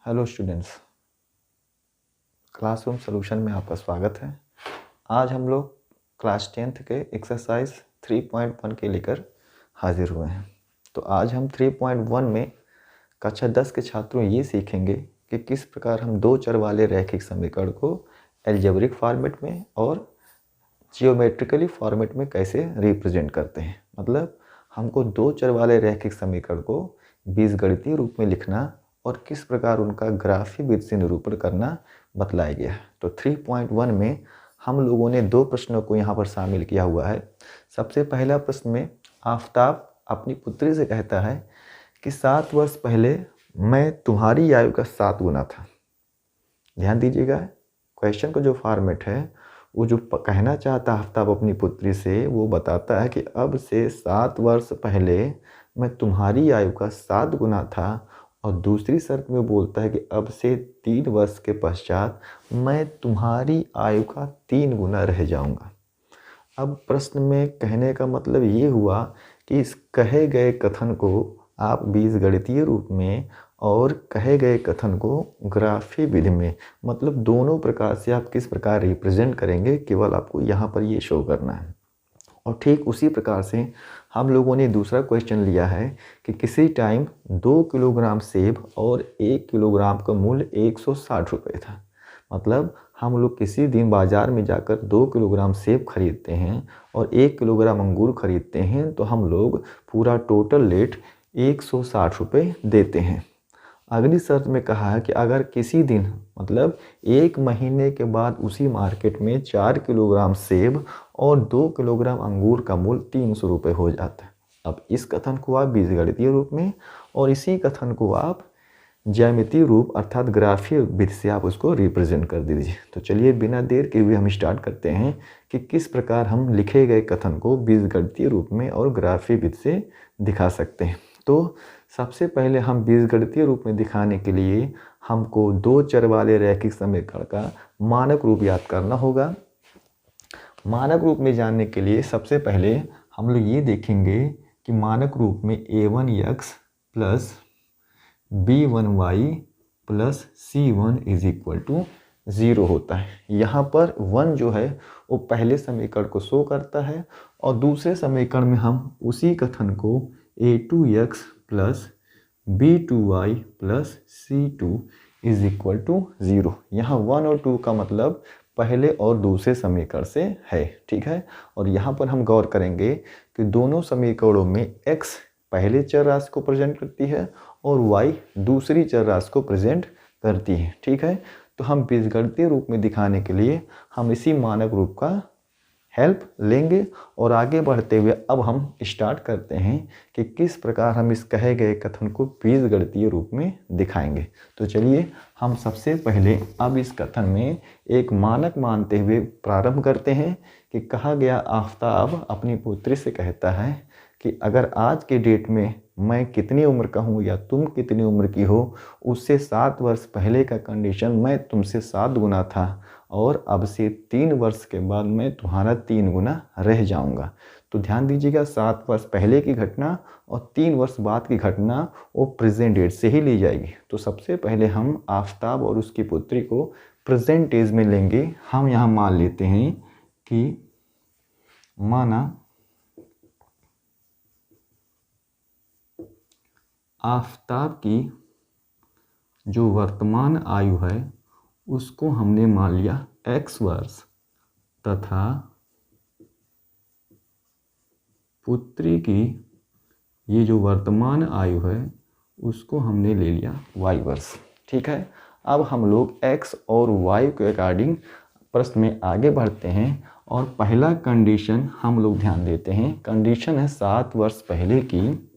Hello students, classroom solution में आपका स्वागत है। आज हम लोग क्लास 10th के एक्सरसाइज 3.1 के लेकर हाजिर हुए हैं। तो आज हम 3.1 में कक्षा 10 के छात्रों ये सीखेंगे कि किस प्रकार हम दो चर वाले रैखिक समीकरण को एल्जेब्रिक फॉर्मेट में और जियोमेट्रिकली फॉर्मेट में कैसे रिप्रेजेंट करते हैं। मतलब हमको दो चर वाले रैखिक समीकरण को बीजगणितीय रूप में लिखना और किस प्रकार उनका ग्राफीय विधि से निरूपण करना बतलाया गया है। तो 3.1 में हम लोगों ने दो प्रश्नों को यहाँ पर शामिल किया हुआ है। सबसे पहला प्रश्न में आफताब अपनी पुत्री से कहता है कि 7 वर्ष पहले मैं तुम्हारी आयु का 7 गुना था। ध्यान दीजिएगा, क्वेश्चन का जो फॉर्मेट है वो जो कहना चाहता आफताब अपनी पुत्री से वो बताता है कि अब से 7 वर्ष पहले मैं तुम्हारी आयु का 7 गुना था, और दूसरी शर्त में बोलता है कि अब से 3 वर्ष के पश्चात मैं तुम्हारी आयु का 3 गुना रह जाऊंगा। अब प्रश्न में कहने का मतलब ये हुआ कि इस कहे गए कथन को आप बीजगणितीय रूप में और कहे गए कथन को ग्राफीय विधि में, मतलब दोनों प्रकार से आप किस प्रकार रिप्रेजेंट करेंगे, केवल आपको यहाँ पर ये शो करना है। और ठीक उसी प्रकार से हम लोगों ने दूसरा क्वेश्चन लिया है कि किसी टाइम 2 किलोग्राम सेब और 1 किलोग्राम का मूल्य 160 रुपये था। मतलब हम लोग किसी दिन बाज़ार में जाकर 2 किलोग्राम सेब खरीदते हैं और 1 किलोग्राम अंगूर खरीदते हैं, तो हम लोग पूरा टोटल रेट 160 रुपये देते हैं। अगली शर्त में कहा है कि अगर किसी दिन मतलब 1 महीने के बाद उसी मार्केट में 4 किलोग्राम सेब और 2 किलोग्राम अंगूर का मूल्य 300 रुपये हो जाता है। अब इस कथन को आप बीजगणितीय रूप में और इसी कथन को आप ज्यामितीय रूप अर्थात ग्राफीय विधि से आप उसको रिप्रेजेंट कर दीजिए। तो चलिए बिना देर के हुए हम स्टार्ट करते हैं कि किस प्रकार हम लिखे गए कथन को बीजगणितीय रूप में और ग्राफीय विधि से दिखा सकते हैं। तो सबसे पहले हम बीजगणितीय रूप में दिखाने के लिए हमको दो चर वाले रैखिक समीकरण का मानक रूप याद करना होगा। मानक रूप में जानने के लिए सबसे पहले हम लोग ये देखेंगे कि मानक रूप में a1x plus b1y plus c1 is equal to 0 होता है। यहाँ पर 1 जो है वो पहले समीकरण को शो करता है और दूसरे समीकरण में हम उसी कथन को a2x plus b2y plus c2 is equal to 0। यहाँ 1 और 2 का मतलब पहले और दूसरे समीकरण से है, ठीक है। और यहाँ पर हम गौर करेंगे कि दोनों समीकरणों में x पहले चर राशि को प्रेजेंट करती है और y दूसरी चर राशि को प्रेजेंट करती है, ठीक है। तो हम बीजगणितीय रूप में दिखाने के लिए हम इसी मानक रूप का हेल्प लेंगे और आगे बढ़ते हुए अब हम स्टार्ट करते हैं कि किस प्रकार हम इस कहे गए कथन को बीजगणितीय रूप में दिखाएंगे। तो चलिए हम सबसे पहले अब इस कथन में एक मानक मानते हुए प्रारंभ करते हैं कि कहा गया आफताब अपनी पुत्री से कहता है कि अगर आज के डेट में मैं कितनी उम्र का हूँ या तुम कितनी उम्र की हो, उससे 7 वर्ष पहले का कंडीशन मैं तुमसे 7 गुना था और अब से 3 वर्ष के बाद मैं तुम्हारा 3 गुना रह जाऊंगा। तो ध्यान दीजिएगा, 7 वर्ष पहले की घटना और 3 वर्ष बाद की घटना वो प्रेजेंट एज से ही ली जाएगी। तो सबसे पहले हम आफताब और उसकी पुत्री को प्रेजेंट एज में लेंगे। हम यहाँ मान लेते हैं कि माना आफताब की जो वर्तमान आयु है उसको हमने मान लिया x वर्ष तथा पुत्री की ये जो वर्तमान आयु है उसको हमने ले लिया y वर्ष, ठीक है। अब हम लोग x और y के अकॉर्डिंग प्रश्न में आगे बढ़ते हैं और पहला कंडीशन हम लोग ध्यान देते हैं। कंडीशन है 7 वर्ष पहले की,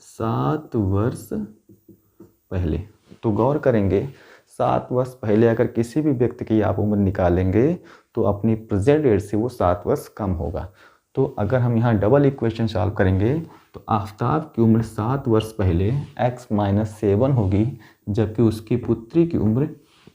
7 वर्ष पहले। तो गौर करेंगे 7 वर्ष पहले अगर किसी भी व्यक्ति की आप उम्र निकालेंगे तो अपनी प्रेजेंट एज से वो 7 वर्ष कम होगा। तो अगर हम यहाँ डबल इक्वेशन सॉल्व करेंगे तो आफताब की उम्र 7 वर्ष पहले x माइनस 7 होगी, जबकि उसकी पुत्री की उम्र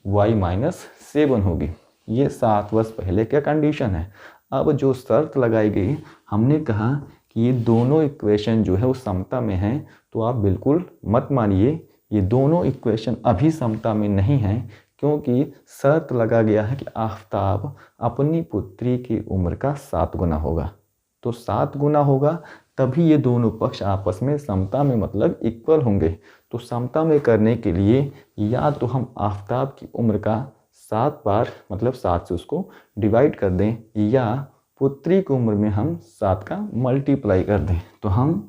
y माइनस 7 होगी। ये 7 वर्ष पहले का कंडीशन है। अब जो शर्त लगाई गई, हमने कहा कि ये दोनों इक्वेशन जो है वो समता में हैं, तो आप बिल्कुल मत मानिए ये दोनों इक्वेशन अभी समता में नहीं हैं, क्योंकि शर्त लगा गया है कि आफताब अपनी पुत्री की उम्र का 7 गुना होगा। तो 7 गुना होगा तभी ये दोनों पक्ष आपस में समता में मतलब इक्वल होंगे। तो समता में करने के लिए या तो हम आफताब की उम्र का 7 बार मतलब 7 से उसको डिवाइड कर दें, या पुत्री की उम्र में हम 7 का मल्टीप्लाई कर दें। तो हम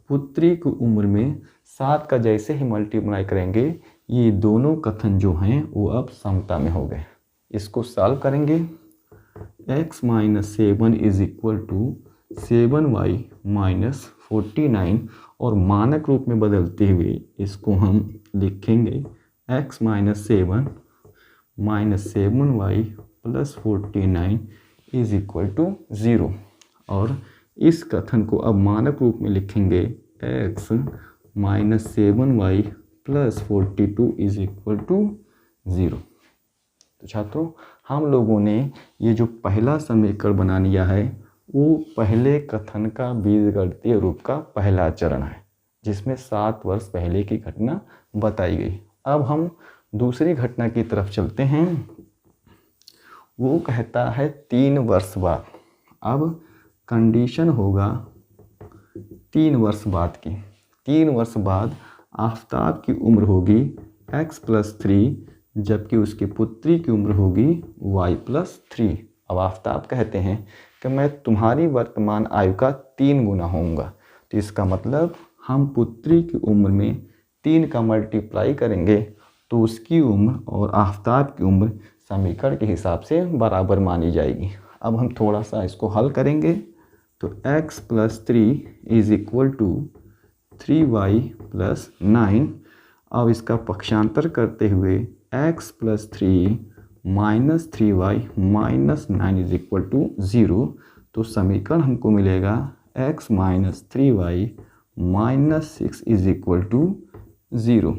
पुत्री की उम्र में 7 का जैसे ही मल्टीप्लाई करेंगे, ये दोनों कथन जो हैं वो अब समता में हो गए। इसको सॉल्व करेंगे। x - 7 is equal to 7y - 49, और मानक रूप में बदलते हुए इसको हम लिखेंगे x - 7 - 7y + 49 is equal to 0। और इस कथन को अब मानक रूप में लिखेंगे x - 7y + 42 is equal to 0। तो छात्रों, हम लोगों ने ये जो पहला समीकरण बना लिया है वो पहले कथन का बीजगणितीय रूप का पहला चरण है, जिसमें 7 वर्ष पहले की घटना बताई गई। अब हम दूसरी घटना की तरफ चलते हैं। वो कहता है 3 वर्ष बाद। अब कंडीशन होगा 3 वर्ष बाद की। 3 वर्ष बाद आफताब की उम्र होगी x + 3, जबकि उसकी पुत्री की उम्र होगी y + 3। अब आफताब कहते हैं कि मैं तुम्हारी वर्तमान आयु का 3 गुना होऊंगा। तो इसका मतलब हम पुत्री की उम्र में 3 का मल्टीप्लाई करेंगे तो उसकी उम्र और आफताब की उम्र समीकरण के हिसाब से बराबर मानी जाएगी। अब हम थोड़ा सा इसको हल करेंगे। तो x + 3 is equal to 3y + 9। अब इसका पक्षांतर करते हुए x + 3 - 3y - 9 is equal to 0। तो समीकरण हमको मिलेगा x - 3y - 6 is equal to 0।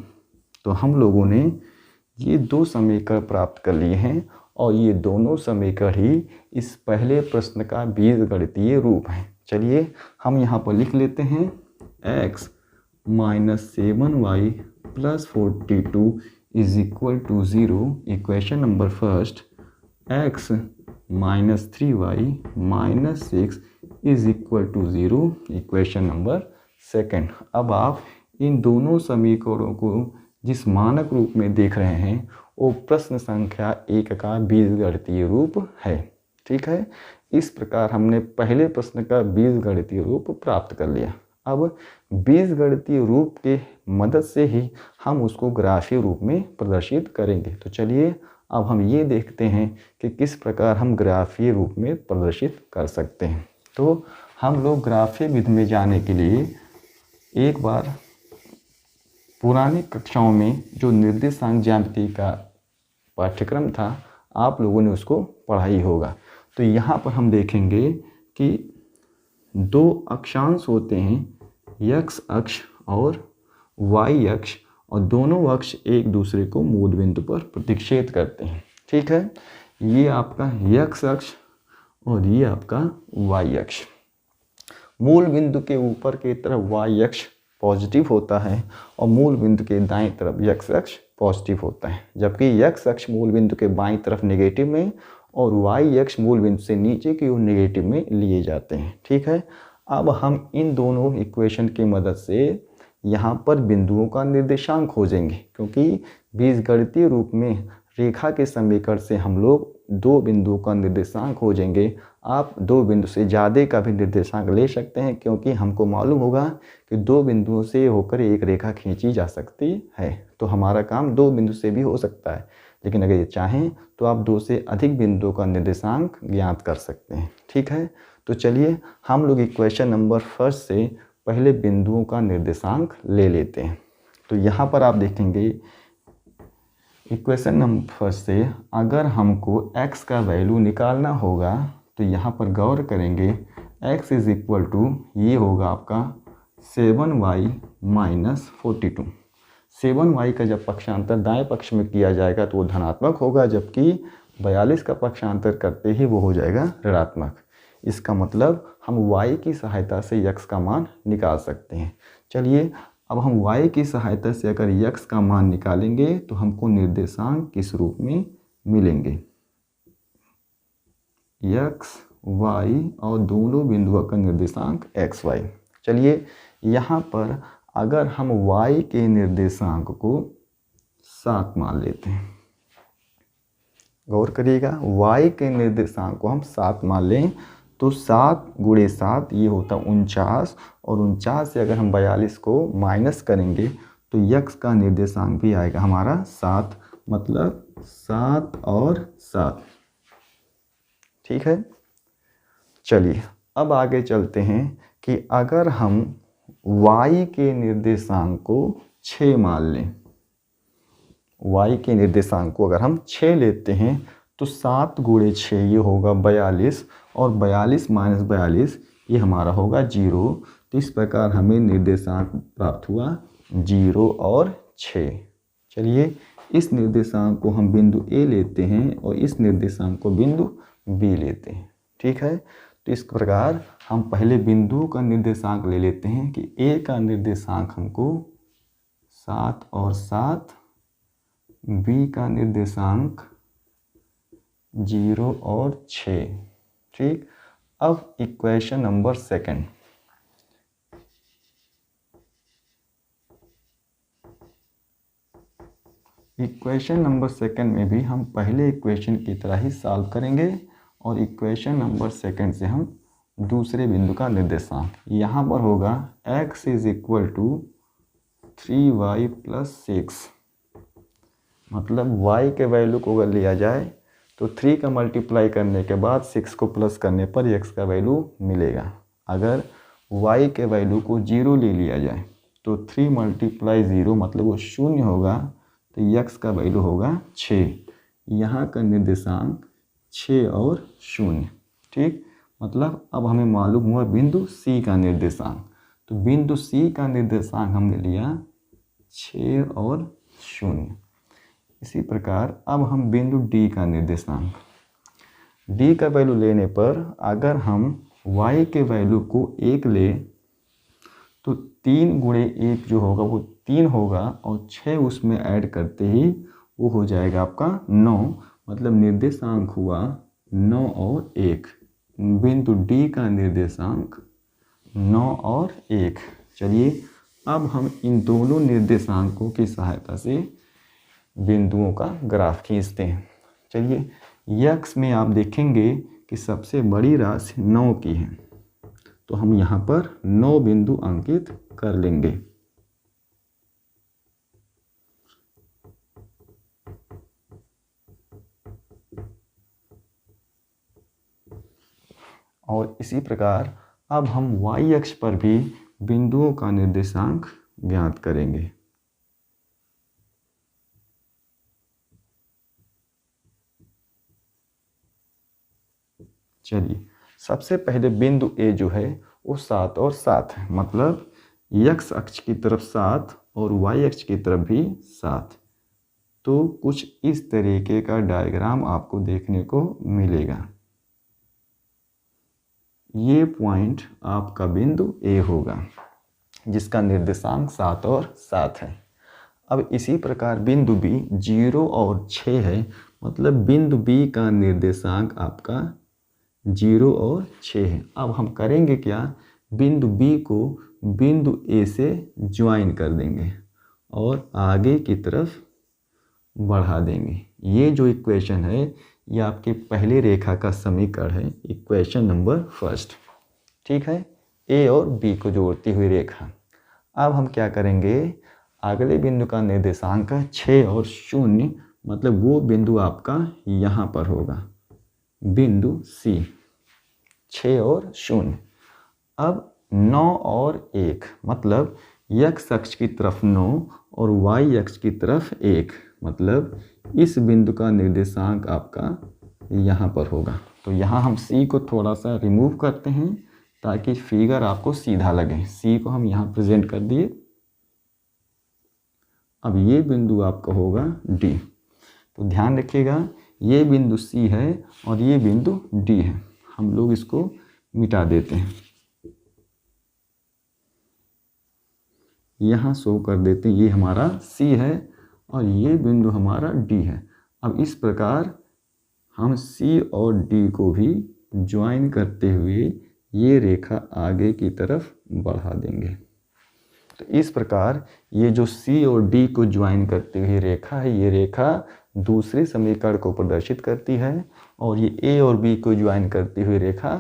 तो हम लोगों ने ये 2 समीकरण प्राप्त कर लिए हैं, और ये दोनों समीकरण ही इस पहले प्रश्न का बीजगणितीय रूप है। चलिए हम यहाँ पर लिख लेते हैं x - 7y + 42 is equal to 0। Equation number first, x - 3y - 6 is equal to 0। Equation number second. अब आप इन दोनों समीकरणों को जिस मानक रूप में देख रहे हैं वो प्रश्न संख्या 1 का बीजगणितीय रूप है। ठीक है, इस प्रकार हमने पहले प्रश्न का बीजगणितीय रूप प्राप्त कर लिया। अब बीजगणितीय रूप के मदद से ही हम उसको ग्राफीय रूप में प्रदर्शित करेंगे। तो चलिए अब हम ये देखते हैं कि किस प्रकार हम ग्राफीय रूप में प्रदर्शित कर सकते हैं। तो हम लोग ग्राफीय विधि में जाने के लिए एक बार पुरानी कक्षाओं में जो निर्देशांक ज्यामिति का पाठ्यक्रम था आप लोगों ने उसको पढ़ा ही होगा। तो यहाँ पर हम देखेंगे कि 2 अक्षांश होते हैं, x अक्ष और y अक्ष, और दोनों अक्ष एक दूसरे को मूल बिंदु पर प्रतिच्छेद करते हैं। ठीक है, ये आपका x अक्ष और ये आपका y अक्ष। मूल बिंदु के ऊपर की तरफ y अक्ष पॉजिटिव होता है और मूल बिंदु के दाएं तरफ x अक्ष पॉजिटिव होता है, जबकि x अक्ष मूल बिंदु के बाईं तरफ नेगेटिव में और y अक्ष मूल बिंदु से नीचे की ओर नेगेटिव में लिए जाते हैं। ठीक है, अब हम इन दोनों इक्वेशन की मदद से यहाँ पर बिंदुओं का निर्देशांक खोजेंगे, क्योंकि बीजगणितीय रूप में रेखा के समीकरण से हम लोग 2 बिंदुओं का निर्देशांक खोजेंगे। आप 2 बिंदु से ज़्यादा का भी निर्देशांक ले सकते हैं, क्योंकि हमको मालूम होगा कि 2 बिंदुओं से होकर एक रेखा खींची जा सकती है। तो हमारा काम 2 बिंदु से भी हो सकता है, लेकिन अगर ये चाहें तो आप 2 से अधिक बिंदुओं का निर्देशांक ज्ञात कर सकते हैं। ठीक है, तो चलिए हम लोग इक्वेशन नंबर फर्स्ट से पहले बिंदुओं का निर्देशांक ले लेते हैं। तो यहाँ पर आप देखेंगे इक्वेशन नंबर फर्स्ट से अगर हमको x का वैल्यू निकालना होगा तो यहाँ पर गौर करेंगे x इज इक्वल टू ये होगा आपका 7y - 42। 7y का जब पक्षांतर दाएं पक्ष में किया जाएगा तो वो धनात्मक होगा, जबकि 42 का पक्षांतर करते ही वो हो जाएगा ऋणात्मक। इसका मतलब हम y की सहायता से x का मान निकाल सकते हैं। चलिए अब हम y की सहायता से अगर x का मान निकालेंगे तो हमको निर्देशांक किस रूप में मिलेंगे, x y और दोनों बिंदुओं का निर्देशांक x y। चलिए यहाँ पर अगर हम y के निर्देशांक को 7 मान लेते हैं, गौर करिएगा, y के निर्देशांक को हम 7 मान लें तो 7 गुणे 7 ये होता 49, और 49 से अगर हम 42 को माइनस करेंगे तो x का निर्देशांक भी आएगा हमारा 7, मतलब 7 और 7। ठीक है। चलिए अब आगे चलते हैं कि अगर हम y के निर्देशांक को 6 मान लें, y के निर्देशांक को अगर हम 6 लेते हैं तो 7 गुणे 6 ये होगा 42, और 42 माइनस 42 ये हमारा होगा 0। तो इस प्रकार हमें निर्देशांक प्राप्त हुआ 0 और 6। चलिए इस निर्देशांक को हम बिंदु A लेते हैं और इस निर्देशांक को बिंदु B लेते हैं। ठीक है। तो इस प्रकार हम पहले बिंदु का निर्देशांक ले लेते हैं कि A का निर्देशांक हमको 7 और 7, B का निर्देशांक 0 और 6। ठीक। अब इक्वेशन नंबर 2, इक्वेशन नंबर 2 में भी हम पहले इक्वेशन की तरह ही सॉल्व करेंगे, और इक्वेशन नंबर 2 से हम दूसरे बिंदु का निर्देशांक, यहाँ पर होगा x = 3y + 6, मतलब y के वैल्यू को अगर लिया जाए तो 3 का मल्टीप्लाई करने के बाद 6 को प्लस करने पर x का वैल्यू मिलेगा। अगर y के वैल्यू को 0 ले लिया जाए तो 3 × 0 मतलब वो 0 होगा, तो x का वैल्यू होगा 6। यहाँ का निर्देशांक 6 और 0। ठीक। मतलब अब हमें मालूम हुआ बिंदु C का निर्देशांक, तो बिंदु C का निर्देशांक हमने लिया 6 और 0। इसी प्रकार अब हम बिंदु D का निर्देशांक, D का वैल्यू लेने पर अगर हम y के वैल्यू को 1 ले तो 3 गुणे 1 जो होगा वो 3 होगा, और 6 उसमें ऐड करते ही वो हो जाएगा आपका 9, मतलब निर्देशांक हुआ 9 और 1। बिंदु D का निर्देशांक 9 और 1। चलिए अब हम इन दोनों निर्देशांकों की सहायता से बिंदुओं का ग्राफ खींचते हैं। चलिए x में आप देखेंगे कि सबसे बड़ी राशि 9 की है, तो हम यहाँ पर 9 बिंदु अंकित कर लेंगे। और इसी प्रकार अब हम y अक्ष पर भी बिंदुओं का निर्देशांक ज्ञात करेंगे। चलिए सबसे पहले बिंदु A जो है वो 7 और 7 है, मतलब x अक्ष की तरफ 7 और y अक्ष की तरफ भी 7। तो कुछ इस तरीके का डायग्राम आपको देखने को मिलेगा। ये पॉइंट आपका बिंदु A होगा जिसका निर्देशांक 7 और 7 है। अब इसी प्रकार बिंदु B 0 और 6 है, मतलब बिंदु B का निर्देशांक आपका 0 और 6 है। अब हम करेंगे क्या, बिंदु B को बिंदु A से ज्वाइन कर देंगे और आगे की तरफ बढ़ा देंगे। ये जो इक्वेशन है ये आपके पहले रेखा का समीकरण है, इक्वेशन नंबर 1। ठीक है, A और B को जोड़ती हुई रेखा। अब हम क्या करेंगे, अगले बिंदु का निर्देशांक है 6 और 0, मतलब वो बिंदु आपका यहाँ पर होगा, बिंदु C, 6 और 0। अब 9 और 1, मतलब x अक्ष की तरफ 9 और y अक्ष की तरफ 1, मतलब इस बिंदु का निर्देशांक आपका यहाँ पर होगा। तो यहाँ हम C को थोड़ा सा रिमूव करते हैं ताकि फिगर आपको सीधा लगे। C को हम यहाँ प्रेजेंट कर दिए। अब ये बिंदु आपका होगा D। तो ध्यान रखिएगा, ये बिंदु C है और ये बिंदु D है। हम लोग इसको मिटा देते हैं। यहाँ शो कर देते हैं, ये हमारा C है और ये बिंदु हमारा D है। अब इस प्रकार हम C और D को भी ज्वाइन करते हुए ये रेखा आगे की तरफ बढ़ा देंगे। तो इस प्रकार ये जो C और D को ज्वाइन करती हुई रेखा है, ये रेखा दूसरे समीकरण को प्रदर्शित करती है और ये A और B को ज्वाइन करती हुई रेखा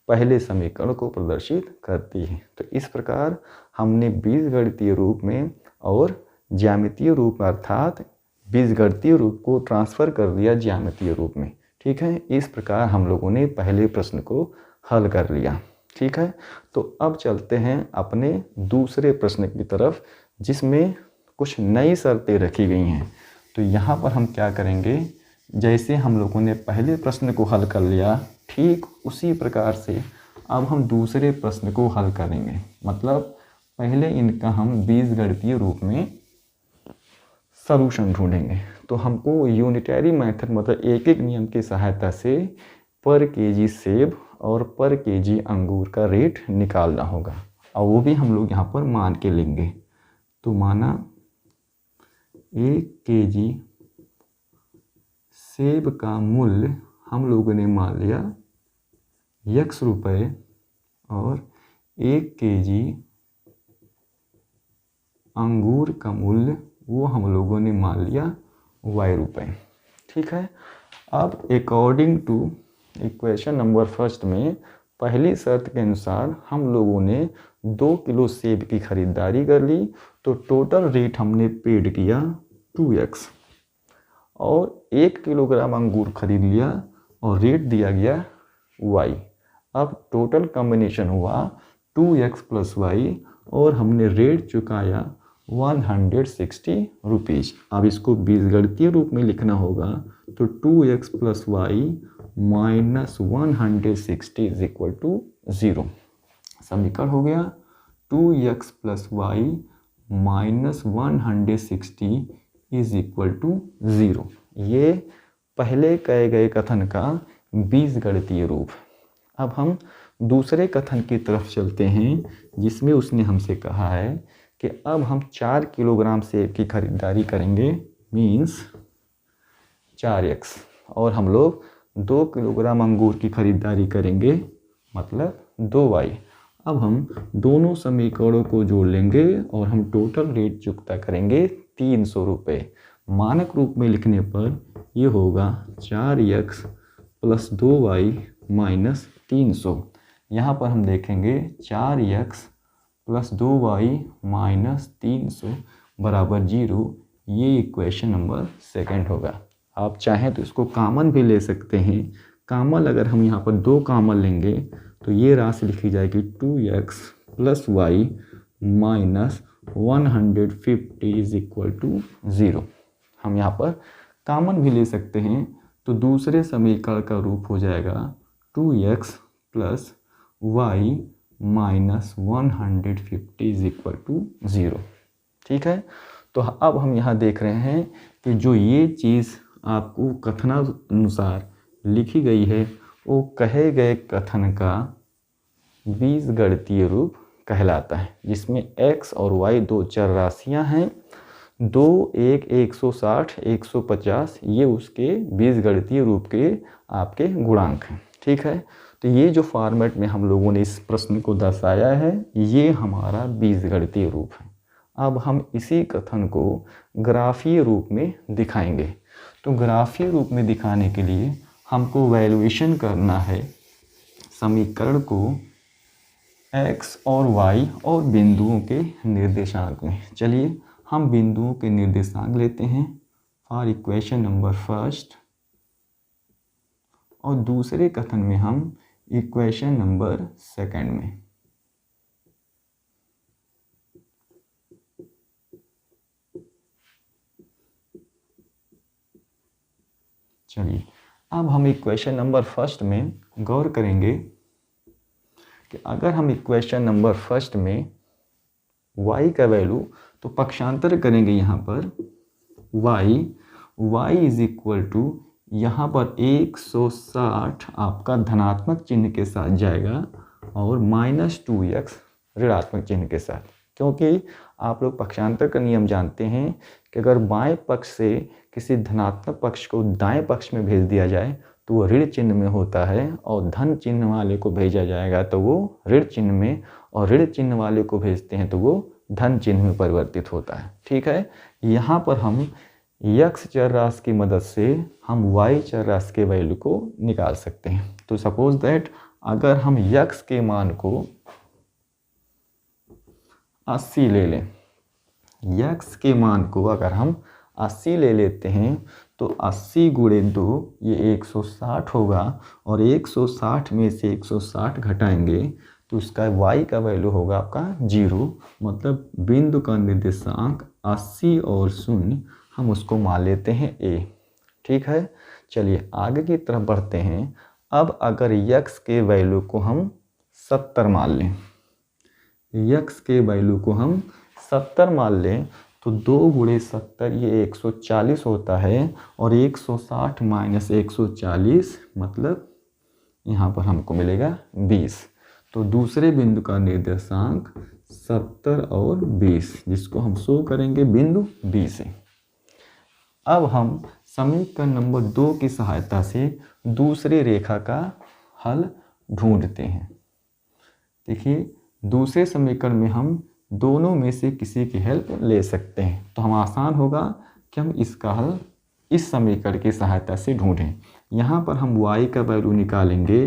पहले समीकरण को प्रदर्शित करती है। तो इस प्रकार हमने बीजगणितीय रूप में और ज्यामितीय रूप अर्थात बीजगणितीय रूप को ट्रांसफ़र कर दिया ज्यामितीय रूप में। ठीक है, इस प्रकार हम लोगों ने पहले प्रश्न को हल कर लिया। ठीक है, तो अब चलते हैं अपने दूसरे प्रश्न की तरफ, जिसमें कुछ नई शर्तें रखी गई हैं। तो यहाँ पर हम क्या करेंगे, जैसे हम लोगों ने पहले प्रश्न को हल कर लिया, ठीक उसी प्रकार से अब हम दूसरे प्रश्न को हल करेंगे। मतलब पहले इनका हम बीजगणितीय रूप में सॉल्यूशन ढूंढेंगे। तो हमको यूनिटरी मेथड मतलब एक एक नियम की सहायता से पर केजी सेब और पर केजी अंगूर का रेट निकालना होगा, और वो भी हम लोग यहाँ पर मान के लेंगे। तो माना 1 केजी सेब का मूल्य हम लोगों ने मान लिया x रुपये और 1 केजी अंगूर का मूल्य वो हम लोगों ने मान लिया y रुपये। ठीक है, अब according to equation number first में पहली शर्त के अनुसार हम लोगों ने 2 किलो सेब की खरीदारी कर ली, तो टोटल रेट हमने पेड किया 2x और 1 किलोग्राम अंगूर खरीद लिया और रेट दिया गया y। अब टोटल कॉम्बिनेशन हुआ 2x प्लस y और हमने रेट चुकाया 160 रुपीज़। अब इसको बीजगणितीय रूप में लिखना होगा, तो 2x plus y minus 160 is equal to 0। समीकरण हो गया 2x plus y minus 160 is equal to 0। ये पहले कहे गए कथन का बीजगणितीय रूप। अब हम दूसरे कथन की तरफ चलते हैं, जिसमें उसने हमसे कहा है कि अब हम 4 किलोग्राम सेब की खरीदारी करेंगे, मीन्स 4x, और हम लोग 2 किलोग्राम अंगूर की खरीदारी करेंगे, मतलब 2y। अब हम दोनों समीकरणों को जोड़ लेंगे और हम टोटल रेट चुकता करेंगे 300 रुपये। मानक रूप में लिखने पर ये होगा 4x प्लस 2y माइनस 300। यहाँ पर हम देखेंगे 4x प्लस 2y माइनस 300 बराबर 0। ये इक्वेशन नंबर सेकंड होगा। आप चाहें तो इसको कॉमन भी ले सकते हैं। कॉमन अगर हम यहाँ पर 2 कॉमन लेंगे तो ये राशि लिखी जाएगी 2x plus y minus 150 is equal to 0। हम यहाँ पर कॉमन भी ले सकते हैं, तो दूसरे समीकरण का रूप हो जाएगा 2x plus y minus 150 is equal to 0। ठीक है, तो अब हम यहाँ देख रहे हैं कि जो ये चीज़ आपको कथनानुसार लिखी गई है वो कहे गए कथन का बीजगणितीय रूप कहलाता है, जिसमें x और y 2 चर राशियाँ हैं। 2, 1, 160, 150 ये उसके बीजगणितीय रूप के आपके गुणांक हैं। ठीक है, तो ये जो फॉर्मेट में हम लोगों ने इस प्रश्न को दर्शाया है, ये हमारा बीजगणितीय रूप है। अब हम इसी कथन को ग्राफीय रूप में दिखाएंगे। तो ग्राफीय रूप में दिखाने के लिए हमको वैल्यूएशन करना है समीकरण को x और y और बिंदुओं के निर्देशांक में। चलिए हम बिंदुओं के निर्देशांक लेते हैं फॉर इक्वेशन नंबर फर्स्ट, और दूसरे कथन में हम इक्वेशन नंबर सेकंड में। चलिए अब हम इक्वेशन नंबर फर्स्ट में गौर करेंगे कि अगर हम इक्वेशन नंबर फर्स्ट में y का वैल्यू तो पक्षांतर करेंगे यहाँ पर y इज इक्वल टू यहाँ पर 160 आपका धनात्मक चिन्ह के साथ जाएगा और माइनस 2x ऋणात्मक चिन्ह के साथ, क्योंकि आप लोग पक्षांतर का नियम जानते हैं कि अगर बाएं पक्ष से किसी धनात्मक पक्ष को दाएं पक्ष में भेज दिया जाए तो वो ऋण चिन्ह में होता है, और धन चिन्ह वाले को भेजा जाएगा तो वो ऋण चिन्ह में, और ऋण चिन्ह वाले को भेजते हैं तो वो धन चिन्ह में परिवर्तित होता है। ठीक है, यहाँ पर हम x चर राशि की मदद से हम y चर राशि के वैल्यू को निकाल सकते हैं। तो सपोज दैट अगर हम x के मान को 80 ले लें, x के मान को अगर हम 80 ले लेते हैं तो 80 गुणे 2 ये 160 होगा, और 160 में से 160 घटाएंगे तो उसका y का वैल्यू होगा आपका 0। मतलब बिंदु का निर्देशांक 80 और 0 हम उसको मान लेते हैं a। ठीक है, चलिए आगे की तरफ बढ़ते हैं। अब अगर x के वैल्यू को हम 70 मान लें, x के वैल्यू को हम 70 मान लें तो 2 गुणे 70 ये 140 होता है, और 160 माइनस 140 मतलब यहाँ पर हमको मिलेगा 20। तो दूसरे बिंदु का निर्देशांक 70 और 20, जिसको हम शो करेंगे बिंदु B से। अब हम समीकरण नंबर 2 की सहायता से दूसरी रेखा का हल ढूंढते हैं। देखिए, दूसरे समीकरण में हम दोनों में से किसी की हेल्प ले सकते हैं, तो हम आसान होगा कि हम इसका हल इस समीकरण की सहायता से ढूंढें। यहाँ पर हम y का वैल्यू निकालेंगे,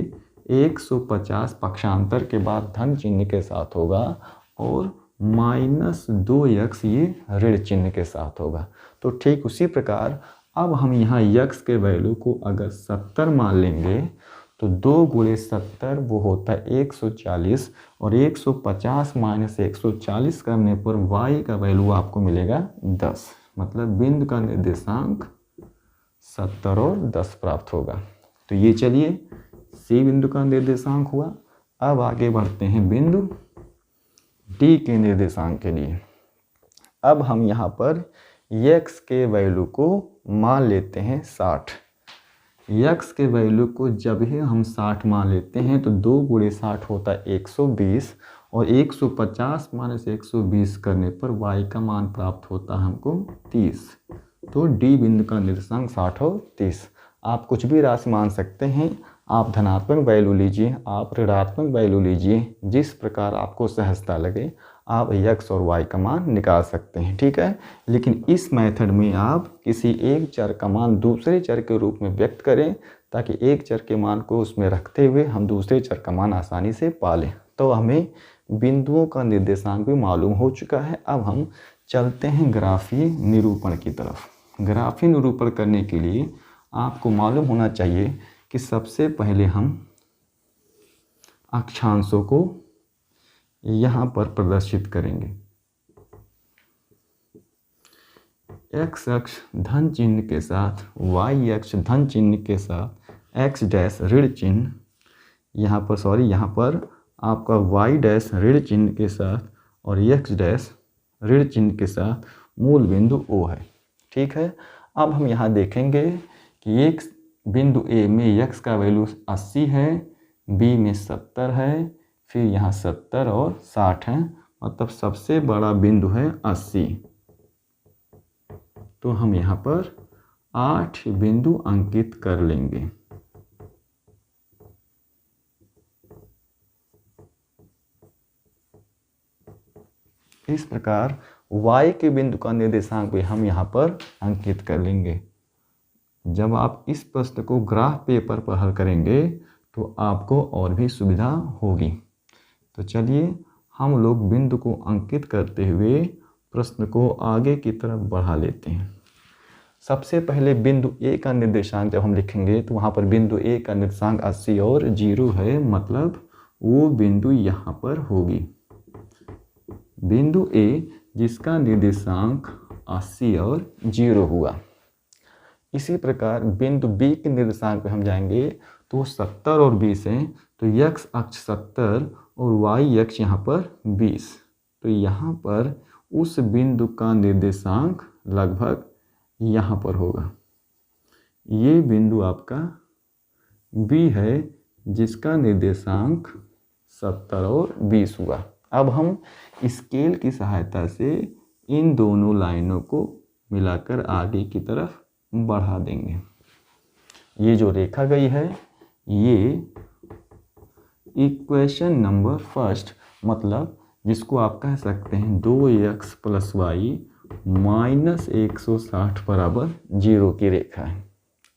150 पक्षांतर के बाद धन चिन्ह के साथ होगा, और -2x ये ऋण चिन्ह के साथ होगा। तो ठीक उसी प्रकार अब हम यहाँ x के वैल्यू को अगर 70 मान लेंगे तो 2 गुणे 70 वो होता है 140, और 150 माइनस 140 करने पर y का वैल्यू आपको मिलेगा 10। मतलब बिंदु का निर्देशांक 70 और 10 प्राप्त होगा। तो ये चलिए C बिंदु का निर्देशांक हुआ। अब आगे बढ़ते हैं बिंदु D के निर्देशांक के लिए। अब हम यहाँ पर x के वैल्यू को मान लेते हैं 60। x के वैल्यू को जब ही हम 60 मान लेते हैं तो 2 गुणे 60 होता है 120, और 150 माइनस 120 करने पर y का मान प्राप्त होता है हमको 30। तो D बिंदु का निर्देशांक 60 और 30। आप कुछ भी राशि मान सकते हैं, आप धनात्मक वैल्यू लीजिए, आप ऋणात्मक वैल्यू लीजिए, जिस प्रकार आपको सहजता लगे आप x और y का मान निकाल सकते हैं। ठीक है, लेकिन इस मेथड में आप किसी एक चर का मान दूसरे चर के रूप में व्यक्त करें, ताकि एक चर के मान को उसमें रखते हुए हम दूसरे चर का मान आसानी से पा लें। तो हमें बिंदुओं का निर्देशांक भी मालूम हो चुका है। अब हम चलते हैं ग्राफीय निरूपण की तरफ। ग्राफीय निरूपण करने के लिए आपको मालूम होना चाहिए कि सबसे पहले हम अक्षांशों को यहाँ पर प्रदर्शित करेंगे। x अक्ष धन चिन्ह के साथ, y अक्ष धन चिन्ह के साथ, x डैश ऋण चिन्ह, यहाँ पर आपका y डैश ऋण चिन्ह के साथ, और x डैश ऋण चिन्ह के साथ मूल बिंदु O है। ठीक है, अब हम यहाँ देखेंगे कि एक बिंदु A में x का वैल्यू 80 है, B में 70 है, फिर यहाँ 70 और 60 है, मतलब सबसे बड़ा बिंदु है 80। तो हम यहाँ पर 8 बिंदु अंकित कर लेंगे। इस प्रकार y के बिंदु का निर्देशांक भी हम यहाँ पर अंकित कर लेंगे। जब आप इस प्रश्न को ग्राफ पेपर पर हल करेंगे तो आपको और भी सुविधा होगी। तो चलिए हम लोग बिंदु को अंकित करते हुए प्रश्न को आगे की तरफ बढ़ा लेते हैं। सबसे पहले बिंदु A का निर्देशांक जब हम लिखेंगे तो वहाँ पर बिंदु A का निर्देशांक 80 और 0 है, मतलब वो बिंदु यहाँ पर होगी। बिंदु A जिसका निर्देशांक 80 और 0 हुआ। इसी प्रकार बिंदु B के निर्देशांक पे हम जाएंगे तो 70 और 20 है, तो x अक्ष 70 और y अक्ष यहाँ पर 20। तो यहाँ पर उस बिंदु का निर्देशांक लगभग यहाँ पर होगा। ये बिंदु आपका B है जिसका निर्देशांक 70 और 20 हुआ। अब हम स्केल की सहायता से इन दोनों लाइनों को मिलाकर आगे की तरफ बढ़ा देंगे। ये जो रेखा गई है ये इक्वेशन नंबर फर्स्ट, मतलब जिसको आप कह सकते हैं 2x + y - 160 बराबर 0 की रेखा है।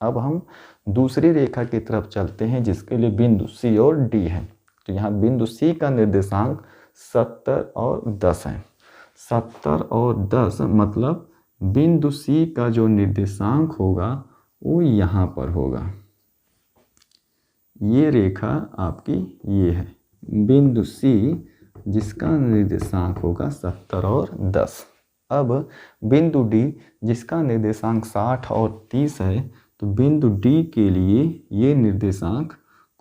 अब हम दूसरी रेखा की तरफ चलते हैं जिसके लिए बिंदु C और D है। तो यहाँ बिंदु C का निर्देशांक 70 और 10 है। 70 और 10 मतलब बिंदु C का जो निर्देशांक होगा वो यहाँ पर होगा। ये रेखा आपकी ये है बिंदु C जिसका निर्देशांक होगा 70 और 10। अब बिंदु D जिसका निर्देशांक 60 और 30 है, तो बिंदु D के लिए ये निर्देशांक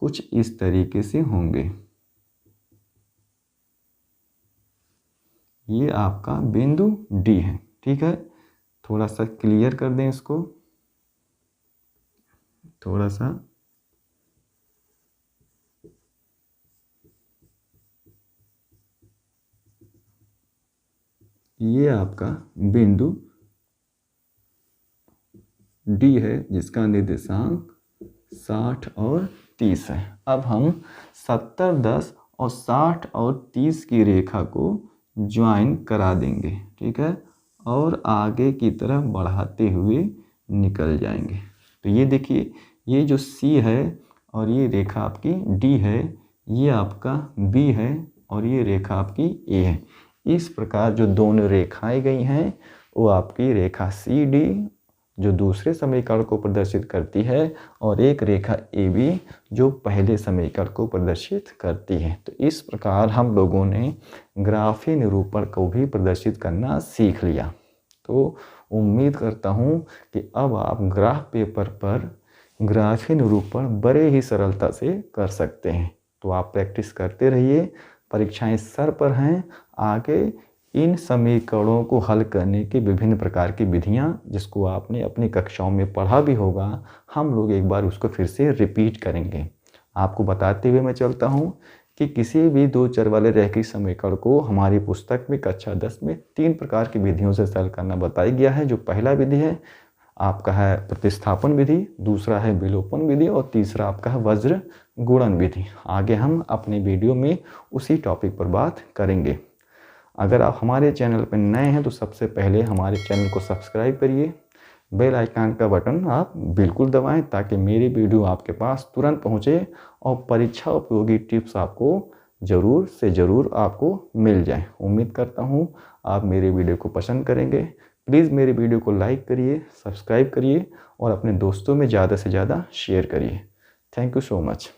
कुछ इस तरीके से होंगे। ये आपका बिंदु D है, ठीक है। थोड़ा सा क्लियर कर दें इसको, थोड़ा सा। ये आपका बिंदु D है जिसका निर्देशांक 60 और 30 है। अब हम 70, 10 और 60 और 30 की रेखा को ज्वाइन करा देंगे, ठीक है, और आगे की तरफ बढ़ाते हुए निकल जाएंगे। तो ये देखिए, ये जो C है और ये रेखा आपकी D है, ये आपका B है और ये रेखा आपकी A है। इस प्रकार जो दोनों रेखाएं गई हैं वो आपकी रेखा CD जो दूसरे समीकरण को प्रदर्शित करती है और एक रेखा AB जो पहले समीकरण को प्रदर्शित करती है। तो इस प्रकार हम लोगों ने ग्राफीय निरूपण को भी प्रदर्शित करना सीख लिया। तो उम्मीद करता हूँ कि अब आप ग्राफ पेपर पर ग्राफीय निरूपण बड़े ही सरलता से कर सकते हैं। तो आप प्रैक्टिस करते रहिए, परीक्षाएं सर पर हैं। आगे इन समीकरणों को हल करने की विभिन्न प्रकार की विधियां, जिसको आपने अपनी कक्षाओं में पढ़ा भी होगा, हम लोग एक बार उसको फिर से रिपीट करेंगे। आपको बताते हुए मैं चलता हूं कि किसी भी दो चर वाले रैखिक समीकरण को हमारी पुस्तक में कक्षा 10 में 3 प्रकार की विधियों से हल करना बताया गया है। जो पहला विधि है आपका है प्रतिस्थापन विधि, दूसरा है विलोपन विधि और तीसरा आपका है वज्र गुणन विधि। आगे हम अपने वीडियो में उसी टॉपिक पर बात करेंगे। अगर आप हमारे चैनल पर नए हैं तो सबसे पहले हमारे चैनल को सब्सक्राइब करिए, बेल आइकन का बटन आप बिल्कुल दबाएं ताकि मेरी वीडियो आपके पास तुरंत पहुंचे और परीक्षा उपयोगी टिप्स आपको ज़रूर से ज़रूर आपको मिल जाए। उम्मीद करता हूं आप मेरे वीडियो को पसंद करेंगे। प्लीज़ मेरे वीडियो को लाइक करिए, सब्सक्राइब करिए और अपने दोस्तों में ज़्यादा से ज़्यादा शेयर करिए। Thank you so much.